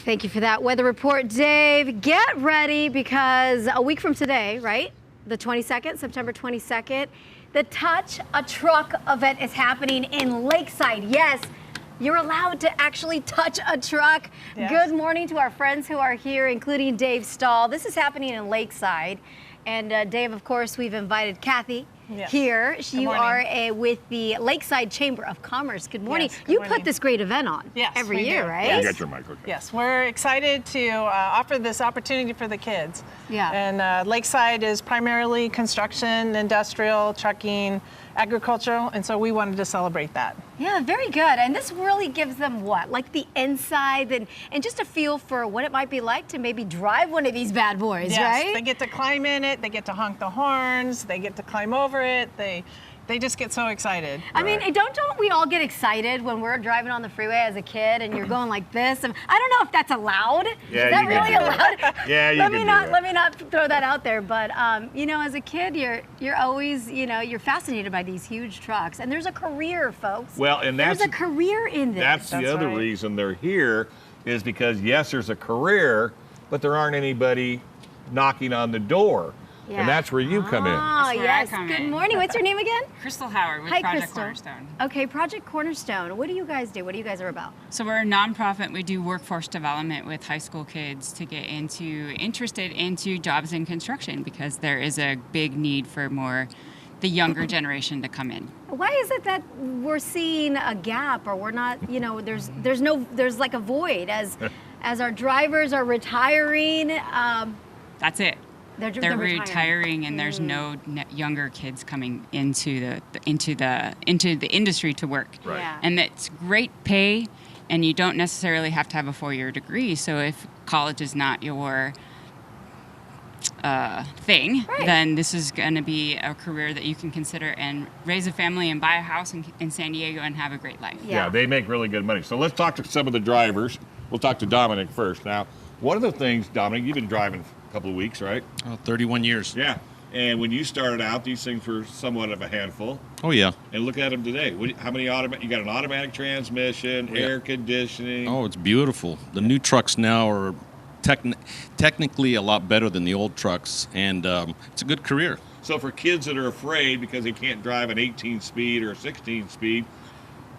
Thank you for that weather report, Dave. Get ready because a week from today, right? The 22nd, September 22nd, the Touch a Truck event is happening in Lakeside. Yes, you're allowed to actually touch a truck. Yes. Good morning to our friends who are here, including Dave Stahl. This is happening in Lakeside. And Dave, of course, we've invited Kathy here. You are with the Lakeside Chamber of Commerce. Good morning. Yes, you morning. put this great event on every year, right? Yeah, you got your mic, okay. Yes, we're excited to offer this opportunity for the kids. Yeah. And Lakeside is primarily construction, industrial, trucking, agricultural, and so we wanted to celebrate that. Yeah, very good. And this really gives them what? Like the inside and just a feel for what it might be like to maybe drive one of these bad boys, Yes, right? they get to climb in it, they get to honk the horns, they get to climb over it, they just get so excited. I mean, don't we all get excited when we're driving on the freeway as a kid and you're going like this? And I don't know if that's allowed. Yeah, Is that you can really do that. allowed? Yeah, you let can me do not that. let me not throw that out there. But you know, as a kid, you're always you're fascinated by these huge trucks, and there's a career, folks. Well, and there's that's a career in this. That's the other right. reason they're here is because yes, there's a career, but there aren't anybody knocking on the door. Yeah. And that's where you come in. Oh, That's where I yes. come Good in. morning. What's your name again? Crystal Howard with Hi, Project Crystal. Cornerstone. Okay, Project Cornerstone. What do you guys do? What do you guys are about? So we're a nonprofit. We do workforce development with high school kids to get interested into jobs in construction because there is a big need for the younger generation to come in. Why is it that we're seeing a gap, or we're not? There's like a void as our drivers are retiring. That's it. They're retiring, and there's no younger kids coming into the industry to work. Right. Yeah. And it's great pay, and you don't necessarily have to have a 4-year degree. So if college is not your thing, Right. then this is going to be a career that you can consider and raise a family and buy a house in San Diego and have a great life. Yeah. Yeah, they make really good money. So let's talk to some of the drivers. We'll talk to Dominic first. Now, one of the things, Dominic, you've been driving a couple of weeks, right? 31 years. Yeah. And when you started out, these things were somewhat of a handful. Oh, yeah. And look at them today. How many you got an automatic transmission, Yeah. air conditioning. Oh, it's beautiful. The new trucks now are technically a lot better than the old trucks, and it's a good career. So for kids that are afraid because they can't drive an 18-speed or a 16-speed,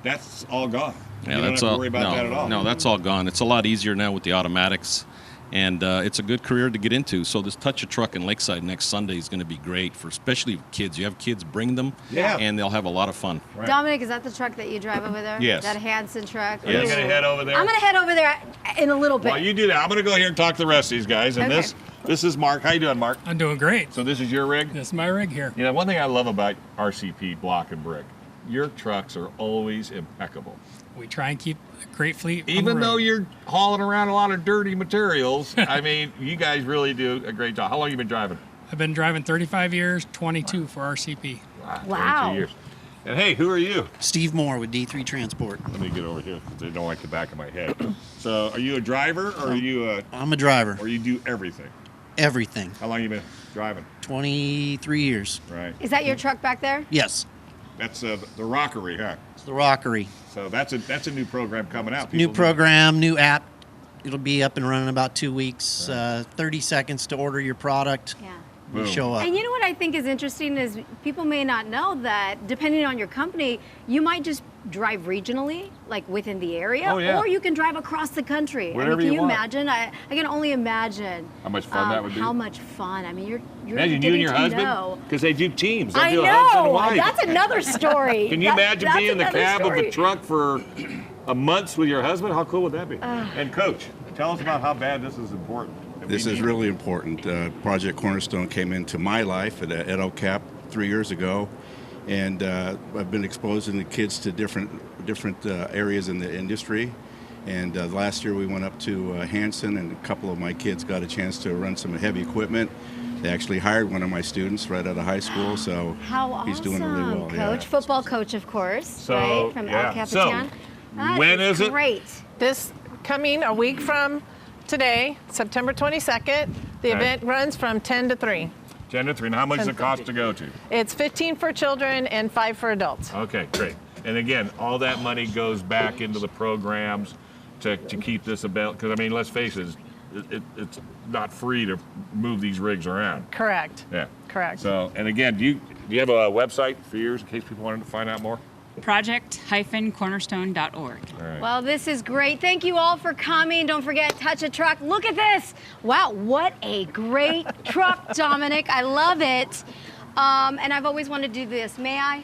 that's all gone. Yeah, you don't that's have to all. worry about that at all. No, that's all gone. It's a lot easier now with the automatics, and it's a good career to get into. So this Touch a Truck in Lakeside next Sunday is going to be great for especially kids. You have kids, bring them, Yeah. and they'll have a lot of fun. Right. Dominic, is that the truck that you drive over there? Yes. That Hanson truck? Are you Yes. going to head over there? I'm going to head over there in a little bit. While you do that, I'm going to go here and talk to the rest of these guys. And Okay. this is Mark. How you doing, Mark? I'm doing great. So this is your rig? This is my rig here. You know, one thing I love about RCP Block and Brick, your trucks are always impeccable. We try and keep a great fleet. on the Even though road. you're hauling around a lot of dirty materials, I mean, you guys really do a great job. How long have you been driving? I've been driving 35 years, 22 for RCP. Wow. 22 years. And hey, who are you? Steve Moore with D3 Transport. Let me get over here because they don't like the back of my head. So, are you a driver or are you I'm a driver. or you do everything? Everything. How long you been driving? 23 years. Right. Is that your truck back there? Yes. That's the Rockery, huh? It's the Rockery. So that's a new program coming out. New People- program, new app. It'll be up and running in about 2 weeks. 30 seconds to order your product. Yeah. You Boom. show up. And you know what I think is interesting is people may not know that depending on your company, you might just drive regionally, like within the area, Oh, yeah. or you can drive across the country. Wherever can you you want. imagine? I can only imagine How much fun that would be. How much fun. I mean, you're Imagine you getting and your to husband, know. because they do teams. They'll I do a husband and know. wife. That's another story. Can you imagine That's being in the another cab of story. a truck for a month with your husband? How cool would that be? And Coach, tell us about how bad this is important. that we This is need. really important. Project Cornerstone came into my life at EdoCap 3 years ago, and I've been exposing the kids to different areas in the industry. And last year we went up to Hanson, and a couple of my kids got a chance to run some heavy equipment. They actually hired one of my students right out of high school, so How awesome, he's doing really well. Coach. Yeah. Football coach, of course, So, right? From yeah. El Capitan. So, That when is it? Great. This coming a week from today, September 22nd, the Okay. event runs from 10 to 3. 10 to 3. And how much does it cost to go to? It's 15 for children and 5 for adults. Okay, great. And again, all that money goes back into the programs to keep this about? Because I mean, let's face it, it's not free to move these rigs around. Correct. Yeah. Correct. So, and again, do you have a website for yours in case people wanted to find out more? Project-cornerstone.org. All right. Well, this is great. Thank you all for coming. Don't forget, touch a truck. Look at this. Wow, what a great truck, Dominic. I love it. And I've always wanted to do this. May I?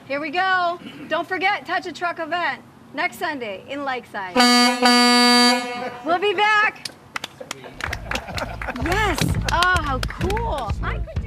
Here we go. Don't forget, touch a truck event next Sunday in Lakeside. We'll be back. Yes. Oh, how cool. I could